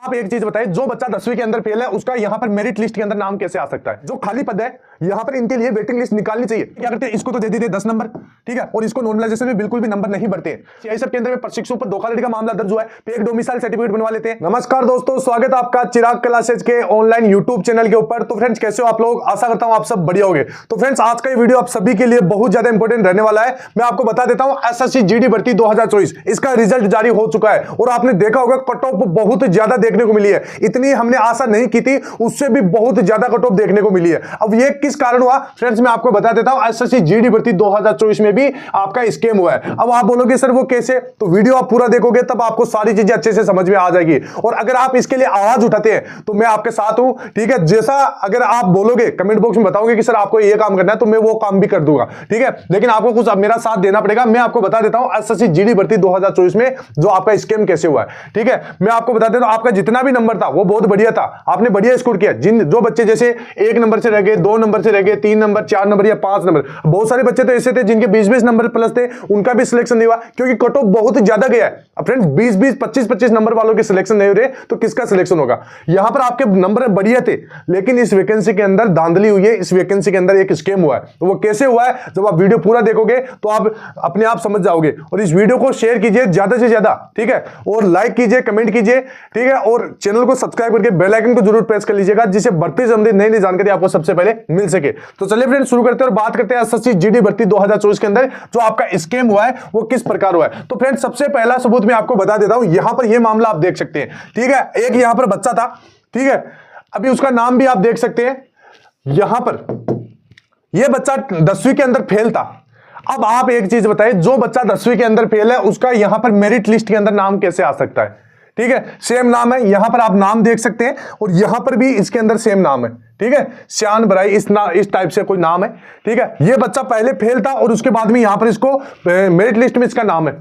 आप एक चीज बताइए, जो बच्चा 10वीं के अंदर फेल है उसका यहाँ पर मेरिट लिस्ट के अंदर नाम कैसे आ सकता है? जो खाली पद है यहाँ पर इनके लिए वेटिंग लिस्ट निकालनी चाहिए। क्या करते हैं, इसको तो दे देते 10 नंबर, ठीक है, और इसको नॉर्मलाइजेशन में बिल्कुल भी नंबर नहीं बढ़ते हैं। सीआई सब केंद्र में प्रशिक्षु पर धोखाधड़ी का मामला दर्ज हुआ है, फेक डोमिसाइल सर्टिफिकेट बनवा लेते हैं। नमस्कार दोस्तों, स्वागत है आपका चिराग क्लासेज के ऑनलाइन यूट्यूब चैनल के ऊपर। तो फ्रेंड्स कैसे हो आप लोग? आशा करता हूं आप सब बढ़िया होंगे। तो फ्रेंड्स आज का ये वीडियो आप सभी के लिए बहुत ज्यादा इंपॉर्टेंट रहने वाला है। मैं आपको बता देता हूं एसएससी जीडी भर्ती 2024 इसका रिजल्ट जारी हो चुका है और आपने देखा होगा कट ऑफ बहुत ज्यादा देखने को मिली है। इतनी हमने आशा नहीं की थी, उससे भी बहुत ज्यादा कट ऑफ देखने को मिली है। अब ये किस कारण हुआ फ्रेंड्स, मैं आपको बता देता हूं। एसएससी जीडी भर्ती 2024 में भी आपका स्कैम हुआ है। अब आप बोलोगे सर वो कैसे? तो वीडियो आप पूरा देखोगे तब आपको सारी चीजें अच्छे से समझ में आ जाएगी। और अगर आप इसके लिए आवाज उठाते हैं तो मैं आपके साथ हूं, ठीक है। जैसा अगर आप बोलोगे कमेंट बॉक्स में बताओगे कि सर आपको ये काम करना है, तो मैं वो काम भी कर दूंगा, ठीक है। लेकिन आपको कुछ मेरा साथ देना पड़ेगा। मैं आपको बता देता हूं एसएससी जीडी भर्ती 2024 में जो आपका स्कैम कैसे हुआ है, ठीक है। मैं आपको बता देता हूं आपका जितना भी नंबर था वो बहुत बढ़िया था, आपने बढ़िया स्कोर किया। जो बच्चे जैसे 1 नंबर से रह गए, 2 नंबर से रह गए, 3 नंबर, 4 नंबर या 5 नंबर, बहुत सारे बच्चे तो ऐसे थे जिनके 20-20 नंबर प्लस थे, उनका भी सिलेक्शन नहीं हुआ क्योंकि कट ऑफ बहुत ज्यादा गया है। अब फ्रेंड्स 20-20, 25-25 नंबर वालों के सिलेक्शन नहीं हो रहे तो किसका सिलेक्शन होगा? यहां पर आपके नंबर बढ़िया थे लेकिन इस वैकेंसी के अंदर धांधली हुई है, इस वैकेंसी के अंदर एक स्कैम हुआ है। तो वो कैसे हुआ है जब आप वीडियो पूरा देखोगे तो आप अपने आप समझ जाओगे। और इस वीडियो को शेयर कीजिए ज्यादा से ज्यादा, ठीक है, और लाइक कीजिए, कमेंट कीजिए, ठीक है, और चैनल को सब्सक्राइब करके बेल आइकन को जरूर प्रेस कर लीजिएगा जिससे बढ़ती संबंधित नई नई जानकारी आपको सबसे पहले मिल सके। तो चलिए फ्रेंड्स शुरू करते हैं और बात करते हैं एसएससी जीडी भर्ती 2024 के अंदर जो आपका स्कैम हुआ है वो किस प्रकार हुआ है। तो फ्रेंड्स सबसे पहला सबूत मैं आपको बता देता हूं, यहां पर यह मामला आप देख सकते हैं, ठीक है। एक यहां पर बच्चा था, ठीक है, अभी उसका नाम भी आप देख सकते हैं। यहां पर यह बच्चा 10वीं के अंदर फेल था। अब आप एक चीज बताइए, जो बच्चा 10वीं के अंदर फेल है उसका यहां पर मेरिट लिस्ट के अंदर नाम कैसे आ सकता है? ठीक है, सेम नाम है, यहां पर आप नाम देख सकते हैं और यहां पर भी इसके अंदर सेम नाम है, ठीक है, श्यान बराई इस टाइप से कोई नाम है, ठीक है। ये बच्चा पहले फेल था और उसके बाद में यहां पर इसको मेरिट लिस्ट में इसका नाम है,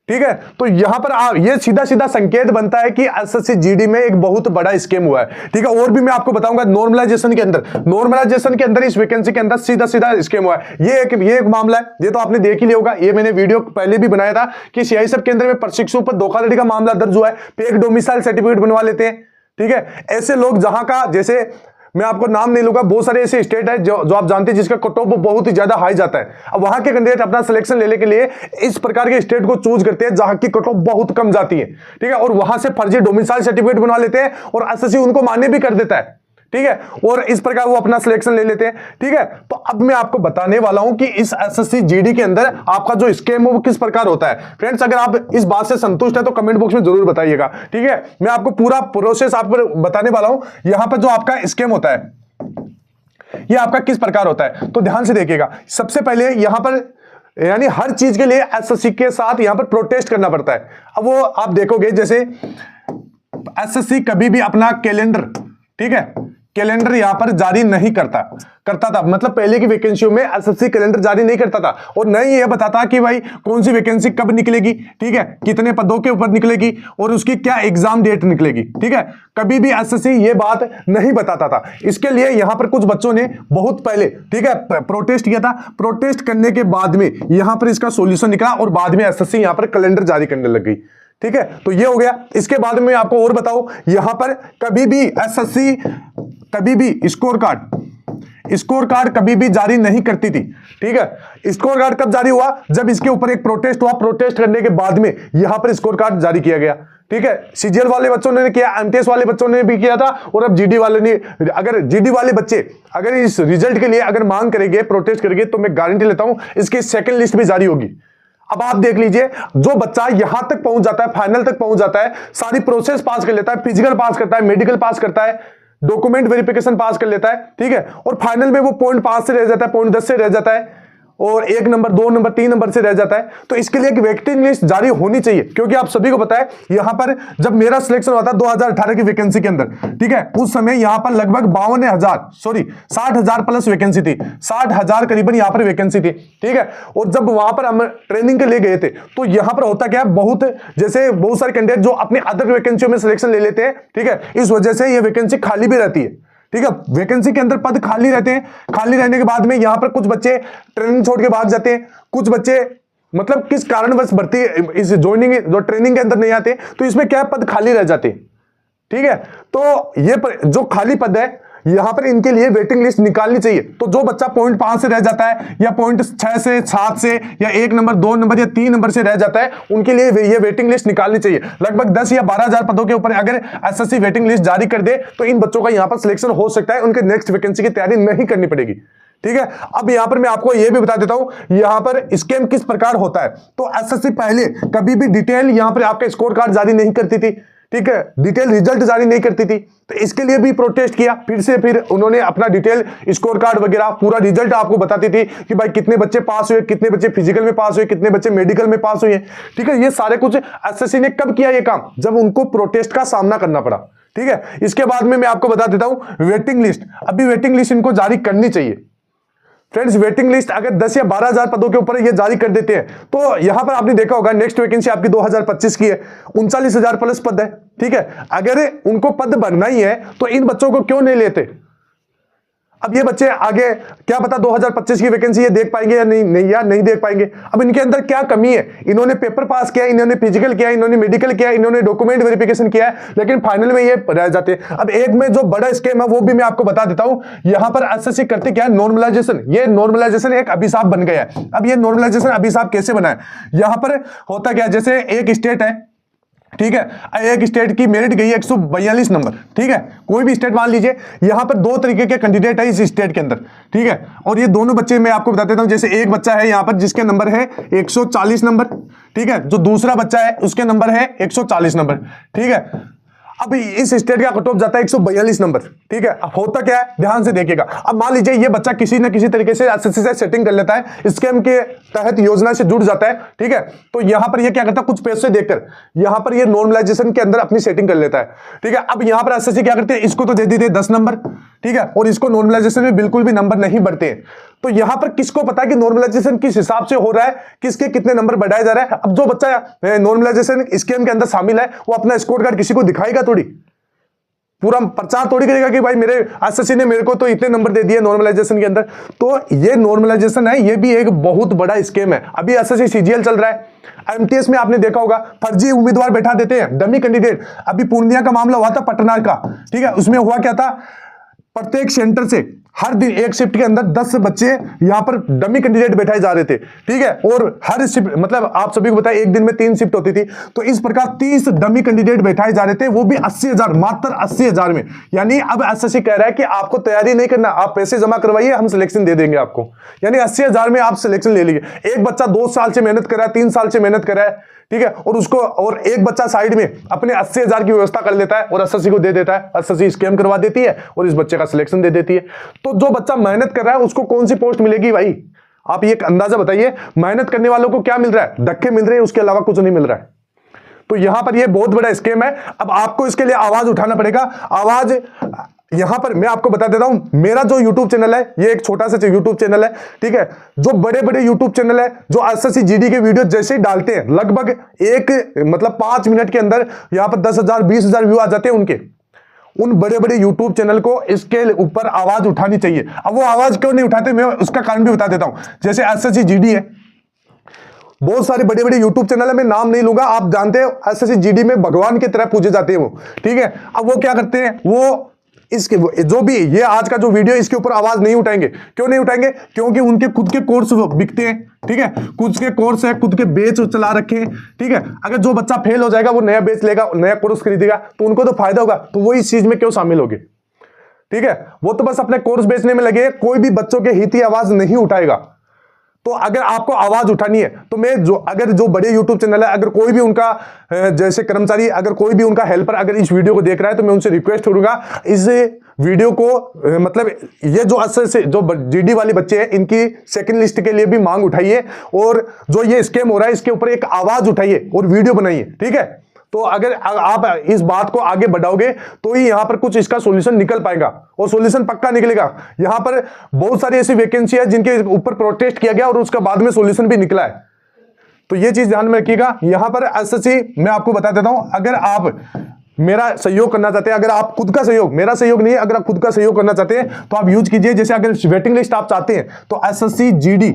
ठीक है। तो यहां पर ये सीधा सीधा संकेत बनता है कि एसएससी जीडी में एक बहुत बड़ा स्कैम हुआ है, ठीक है। और भी मैं आपको बताऊंगा नॉर्मलाइजेशन के अंदर इस वैकेंसी के अंदर सीधा सीधा स्कैम हुआ है। ये एक मामला है, ये तो आपने देख ही लिया होगा, ये मैंने वीडियो पहले भी बनाया था कि सीआई सब केंद्र में प्रशिक्षु पर धोखाधड़ी का मामला दर्ज हुआ है, फेक डोमिसाइल सर्टिफिकेट बनवा लेते हैं, ठीक है। ऐसे लोग जहां का, जैसे मैं आपको नाम नहीं लूंगा, बहुत सारे ऐसे स्टेट है जो आप जानते हैं जिसका कट ऑफ बहुत ही ज्यादा हाई जाता है। अब वहां के कैंडिडेट अपना सिलेक्शन लेने के लिए इस प्रकार के स्टेट को चूज करते हैं जहां की कट ऑफ बहुत कम जाती है, ठीक है, और वहां से फर्जी डोमिसाइल सर्टिफिकेट बनवा लेते हैं और एसएससी उनको मान्य भी कर देता है, ठीक है, और इस प्रकार वो अपना सिलेक्शन ले लेते हैं, ठीक है। तो अब मैं आपको बताने वाला हूं कि इस एसएससी जीडी के अंदर आपका जो स्कैम है वो किस प्रकार होता है। फ्रेंड्स अगर आप इस बात से संतुष्ट है तो कमेंट बॉक्स में जरूर बताइएगा, ठीक है। मैं आपको पूरा प्रोसेस आपको बताने वाला हूं। यहां पर जो आपका स्कैम होता है ये आपका किस प्रकार होता है, तो ध्यान से देखिएगा। सबसे पहले यहां पर यानी हर चीज के लिए एसएससी के साथ यहां पर प्रोटेस्ट करना पड़ता है। अब वो आप देखोगे जैसे एसएससी कभी भी अपना कैलेंडर, ठीक है, कैलेंडर यहां पर जारी नहीं करता था, मतलब पहले की वैकेंसियों में एसएससी कैलेंडर जारी नहीं करता था और न ही यह बताता कि भाई कौन सी वैकेंसी कब निकलेगी, ठीक है, कितने पदों के ऊपर निकलेगी और उसकी क्या एग्जाम डेट निकलेगी, ठीक है। कभी भी एसएससी ये बात नहीं बताता था। इसके लिए यहां पर कुछ बच्चों ने बहुत पहले, ठीक है, प्रोटेस्ट किया था। प्रोटेस्ट करने के बाद में यहां पर इसका सोल्यूशन निकला और बाद में एसएससी यहां पर कैलेंडर जारी करने लग गई, ठीक है। तो ये हो गया। इसके बाद में आपको और बताऊं, यहां पर कभी भी एसएससी कभी भी स्कोर कार्ड कभी भी जारी नहीं करती थी, ठीक है। स्कोर कार्ड कब जारी हुआ? जब इसके ऊपर एक प्रोटेस्ट हुआ, प्रोटेस्ट करने के बाद में यहां पर स्कोर कार्ड जारी किया गया, ठीक है। सीजीएल वाले बच्चों ने किया, एमटीएस वाले बच्चों ने भी किया था और अब जीडी वाले ने। अगर जीडी वाले बच्चे अगर इस रिजल्ट के लिए अगर मांग करेंगे, प्रोटेस्ट करेंगे, तो मैं गारंटी लेता हूं इसकी सेकंड लिस्ट भी जारी होगी। अब आप देख लीजिए, जो बच्चा यहां तक पहुंच जाता है, फाइनल तक पहुंच जाता है, सारी प्रोसेस पास कर लेता है, फिजिकल पास करता है, मेडिकल पास करता है, डॉक्यूमेंट वेरिफिकेशन पास कर लेता है, ठीक है, और फाइनल में वो 0.5 से रह जाता है, 0.10 से रह जाता है और 1 नंबर, 2 नंबर, 3 नंबर से रह जाता है, तो इसके लिए एक वेटिंग लिस्ट जारी होनी चाहिए। क्योंकि आप सभी को पता है यहां पर जब मेरा सिलेक्शन हुआ था 2018 की वैकेंसी के अंदर, ठीक है, उस समय यहां पर लगभग 60,000 प्लस वैकेंसी थी, 60,000 करीबन यहां पर वैकेंसी थी, ठीक है। और जब वहां पर हम ट्रेनिंग के लिए गए थे तो यहां पर होता क्या, बहुत सारे कैंडिडेट जो अपने अदर वैकेंसियों में सिलेक्शन ले लेते हैं, ठीक है, इस वजह से ये वैकेंसी खाली भी रहती है, ठीक है। वैकेंसी के अंदर पद खाली रहते हैं, खाली रहने के बाद में यहां पर कुछ बच्चे ट्रेनिंग छोड़ के भाग जाते हैं, कुछ बच्चे मतलब किस कारणवश भर्ती इस ज्वाइनिंग जो ट्रेनिंग के अंदर नहीं आते, तो इसमें क्या पद खाली रह जाते हैं, ठीक है। तो ये जो खाली पद है यहां पर इनके लिए वेटिंग लिस्ट निकालनी चाहिए। तो जो बच्चा पॉइंट 5 से रह जाता है या पॉइंट 6 से 7 से या 1 नंबर 2 नंबर या 3 नंबर से रह जाता है, उनके लिए ये वेटिंग लिस्ट निकालनी चाहिए। लगभग 10 या 12,000 पदों के ऊपर अगर एसएससी वेटिंग लिस्ट जारी कर दे तो इन बच्चों का यहां पर सिलेक्शन हो सकता है, उनके नेक्स्ट वैकेंसी की तैयारी नहीं करनी पड़ेगी। ठीक है। अब यहां पर मैं आपको यह भी बता देता हूं यहां पर स्कैम किस प्रकार होता है। तो एसएससी पहले कभी भी डिटेल यहां पर आपका स्कोर कार्ड जारी नहीं करती थी, ठीक है, डिटेल रिजल्ट जारी नहीं करती थी। तो इसके लिए भी प्रोटेस्ट किया, फिर उन्होंने अपना डिटेल स्कोर कार्ड वगैरह पूरा रिजल्ट आपको बताती थी कि भाई कितने बच्चे पास हुए, कितने बच्चे फिजिकल में पास हुए, कितने बच्चे मेडिकल में पास हुए। ठीक है, ये सारे कुछ एसएससी ने कब किया ये काम, जब उनको प्रोटेस्ट का सामना करना पड़ा। ठीक है, इसके बाद में मैं आपको बता देता हूं वेटिंग लिस्ट। अभी वेटिंग लिस्ट इनको जारी करनी चाहिए फ्रेंड्स। वेटिंग लिस्ट अगर 10 या 12,000 पदों के ऊपर ये जारी कर देते हैं तो यहां पर आपने देखा होगा नेक्स्ट वैकेंसी आपकी 2025 की है, 39,000 प्लस पद है। ठीक है, अगर उनको पद भरना ही है तो इन बच्चों को क्यों नहीं लेते। अब ये बच्चे आगे क्या पता 2025 की वैकेंसी ये देख पाएंगे या नहीं देख पाएंगे। अब इनके अंदर क्या कमी है, इन्होंने पेपर पास किया, इन्होंने फिजिकल किया, इन्होंने मेडिकल किया, इन्होंने डॉक्यूमेंट वेरिफिकेशन किया है, लेकिन फाइनल में ये रह जाते हैं। अब एक में जो बड़ा स्कीम है वो भी मैं आपको बता देता हूं। यहां पर एसएससी करते क्या है, नॉर्मलाइजेशन। ये नॉर्मलाइजेशन एक अभिशाप बन गया है। अब ये नॉर्मलाइजेशन अभिशाप कैसे बना है, यहां पर होता क्या है, जैसे एक स्टेट है, ठीक है, एक स्टेट की मेरिट गई है 142 नंबर। ठीक है, कोई भी स्टेट मान लीजिए, यहां पर 2 तरीके के कैंडिडेट है इस स्टेट के अंदर। ठीक है, और ये दोनों बच्चे मैं आपको बता देता हूं। जैसे एक बच्चा है यहां पर जिसके नंबर है 140 नंबर, ठीक है, जो दूसरा बच्चा है उसके नंबर है 140 नंबर। ठीक है, अब इस स्टेट का कट ऑफ जाता है 142 नंबर। ठीक है, अब होता क्या है, ध्यान से देखिएगा। अब मान लीजिए ये बच्चा किसी न किसी तरीके से एसएससी से सेटिंग कर लेता है, स्कैम के तहत योजना से जुड़ जाता है। ठीक है, तो यहां पर ये क्या करता है, कुछ पैसे देकर यहां पर ये नॉर्मलाइजेशन के अंदर अपनी सेटिंग कर लेता है। ठीक है, अब यहां पर एसएससी क्या करते हैं, इसको तो दे देते 10 नंबर, ठीक है, और इसको नॉर्मलाइजेशन में बिल्कुल भी नंबर नहीं बढ़ते हैं। तो यहां पर किसको पता है कि नॉर्मलाइजेशन किस हिसाब से हो रहा है, किसके कितने नंबर बढ़ाए जा रहे हैं। अब जो बच्चा नॉर्मलाइजेशन स्कीम के अंदर शामिल है वो अपना स्कोर कार्ड किसी को दिखाएगा थोड़ी, पूरा प्रचार थोड़ी करेगा कि भाई मेरे एसएससी ने मेरे को तो इतने नंबर दे दिए नॉर्मलाइजेशन के अंदर। तो ये नॉर्मलाइजेशन है, ये भी एक बहुत बड़ा स्कीम है। अभी एसएससी सीजीएल चल रहा है, एमटीएस में आपने देखा होगा फर्जी उम्मीदवार बैठा देते हैं, डमी कैंडिडेट। अभी पूर्णिया का मामला हुआ था, पटना का। ठीक है, उसमें हुआ क्या था, प्रत्येक सेंटर से हर दिन एक शिफ्ट के अंदर 10 बच्चे यहां पर डमी कैंडिडेट बैठाए जा रहे थे। ठीक है, और हर शिफ्ट मतलब आप सभी को बताया एक दिन में 3 शिफ्ट होती थी, तो इस प्रकार 30 डमी कैंडिडेट बैठाए जा रहे थे, वो भी 80,000, मात्र 80,000 में। यानी अब एसएससी कह रहा है कि आपको तैयारी नहीं करना, आप पैसे जमा करवाइए, हम सिलेक्शन दे देंगे आपको। यानी 80,000 में आप सिलेक्शन ले लीजिए। एक बच्चा 2 साल से मेहनत कर रहा है, 3 साल से मेहनत कर रहा है, ठीक है, और एक बच्चा साइड में अपने 80,000 की व्यवस्था कर लेता है और एसएससी को दे देता है। एसएससी स्कैम करवा देती है और इस बच्चे का सिलेक्शन दे देती है। तो जो बच्चा मेहनत कर रहा है उसको कौन सी पोस्ट मिलेगी भाई, आप ये अंदाजा बताइए। मेहनत करने वालों को क्या मिल रहा है, धक्के मिल रहे हैं, उसके अलावा कुछ नहीं मिल रहा है। तो यहां पर ये बहुत बड़ा स्कैम है। अब आपको इसके लिए आवाज उठाना पड़ेगा। आवाज यहां पर मैं आपको बता देता हूं, मेरा जो YouTube चैनल है ये एक छोटा सा YouTube चैनल है। ठीक है, जो बड़े बड़े YouTube चैनल है जो एसएससी जीडी के वीडियो जैसे ही डालते हैं, लगभग 5 मिनट के अंदर यहां पर 10,000 20,000 व्यू आ जाते हैं उनके। उन बड़े बड़े YouTube चैनल को इसके ऊपर आवाज उठानी चाहिए। अब वो आवाज क्यों नहीं उठाते, मैं उसका कारण भी बता देता हूं। जैसे एसएससी जीडी है, बहुत सारे बड़े बड़े YouTube चैनल है, मैं नाम नहीं लूंगा, आप जानते हैं एसएससी जीडी में भगवान की तरह पूजे जाते हैं वो। ठीक है, अब वो क्या करते हैं, वो इसके जो भी ये आज का जो वीडियो इसके ऊपर आवाज नहीं उठाएंगे। क्यों नहीं उठाएंगे, क्योंकि उनके खुद के कोर्स बिकते हैं। ठीक है, खुद के कोर्स है, खुद के बेच चला रखे हैं। ठीक है, अगर जो बच्चा फेल हो जाएगा वो नया बेच लेगा, नया कोर्स खरीदेगा, तो उनको तो फायदा होगा, तो वो इस चीज में क्यों शामिल होगी। ठीक है, वो तो बस अपने कोर्स बेचने में लगे, कोई भी बच्चों के हित की आवाज नहीं उठाएगा। तो अगर आपको आवाज उठानी है तो मैं अगर जो बड़े YouTube चैनल है, अगर कोई भी उनका जैसे कर्मचारी, अगर कोई भी उनका हेल्पर अगर इस वीडियो को देख रहा है, तो मैं उनसे रिक्वेस्ट करूंगा इस वीडियो को मतलब ये जो जो जीडी वाले बच्चे हैं इनकी सेकंड लिस्ट के लिए भी मांग उठाइए, और जो ये स्कैम हो रहा है इसके ऊपर एक आवाज उठाइए और वीडियो बनाइए। ठीक है, तो अगर आप इस बात को आगे बढ़ाओगे तो ही यहां पर कुछ इसका सॉल्यूशन निकल पाएगा, और सॉल्यूशन पक्का निकलेगा। यहां पर बहुत सारी ऐसी वैकेंसी है जिनके ऊपर प्रोटेस्ट किया गया और उसका बाद में सॉल्यूशन भी निकला है। तो ये चीज ध्यान में रखिएगा। यहां पर एसएससी मैं आपको बता देता हूं, अगर आप मेरा सहयोग करना चाहते हैं, अगर आप खुद का सहयोग, मेरा सहयोग नहीं है, अगर आप खुद का सहयोग करना चाहते हैं तो आप यूज कीजिए। जैसे अगर वेटिंग लिस्ट आप चाहते हैं तो एसएससी जीडी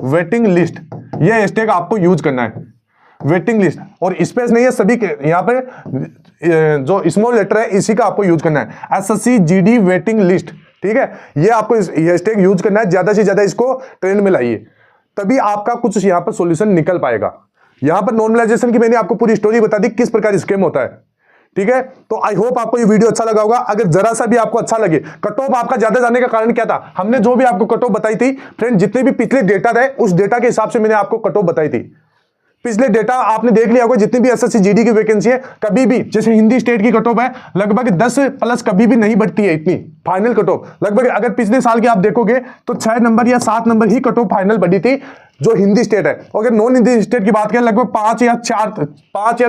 वेटिंग लिस्ट, ये हैशटैग आपको यूज करना है। वेटिंग लिस्ट, और स्पेस नहीं है सभी के यहाँ पे जो स्मॉल लेटर है इसी का आपको यूज करना है, एसएससी जीडी वेटिंग लिस्ट, ठीक है। ये आपको हैशटैग यूज करना है, ज्यादा से ज्यादा इसको ट्रेंड में लाइए, तभी आपका कुछ यहाँ पर सॉल्यूशन निकल पाएगा। यहाँ पर नॉर्मलाइजेशन की मैंने आपको पूरी स्टोरी बता दी किस प्रकार स्कैम होता है, ठीक है। तो आई होप आपको ये वीडियो अच्छा लगा होगा। अगर जरा सा भी आपको अच्छा लगे, कट ऑफ आपका ज्यादा जाने का कारण क्या था, हमने जो भी आपको कट ऑफ बताई थी फ्रेंड, जितने भी पिछले डेटा थे उस डेटा के हिसाब से मैंने आपको कट ऑफ बताई थी। पिछले डेटा आपने देख लिया होगा, जितनी भी एसएससी जीडी की वैकेंसी है, कभी भी जैसे हिंदी स्टेट की कट ऑफ है लगभग 10 प्लस कभी भी नहीं बढ़ती है इतनी फाइनल कट ऑफ। लगभग अगर पिछले साल की आप देखोगे तो 6 नंबर या 7 नंबर ही कट ऑफ फाइनल बढ़ी थी जो हिंदी स्टेट है। अगर नॉन हिंदी स्टेट की बात करें लगभग 5 या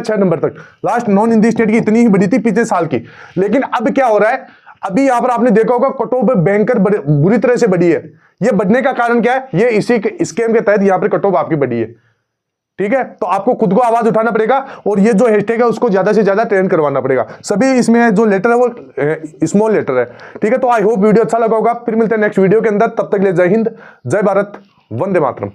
6 नंबर तक लास्ट नॉन हिंदी स्टेट की इतनी ही बढ़ी थी पिछले साल की। लेकिन अब क्या हो रहा है, अभी यहां पर आपने देखा होगा कट ऑफ बैंकर बुरी तरह से बढ़ी है। ये बढ़ने का कारण क्या है, ये इसी स्कीम के तहत यहां पर कट ऑफ आपकी बढ़ी है, ठीक है। तो आपको खुद को आवाज उठाना पड़ेगा और ये जो हैशटैग है उसको ज्यादा से ज्यादा ट्रेंड करवाना पड़ेगा। सभी इसमें जो लेटर है वो स्मॉल लेटर है, ठीक है। तो आई होप वीडियो अच्छा लगा होगा। फिर मिलते हैं नेक्स्ट वीडियो के अंदर, तब तक के लिए जय हिंद, जय भारत, वंदे मातरम।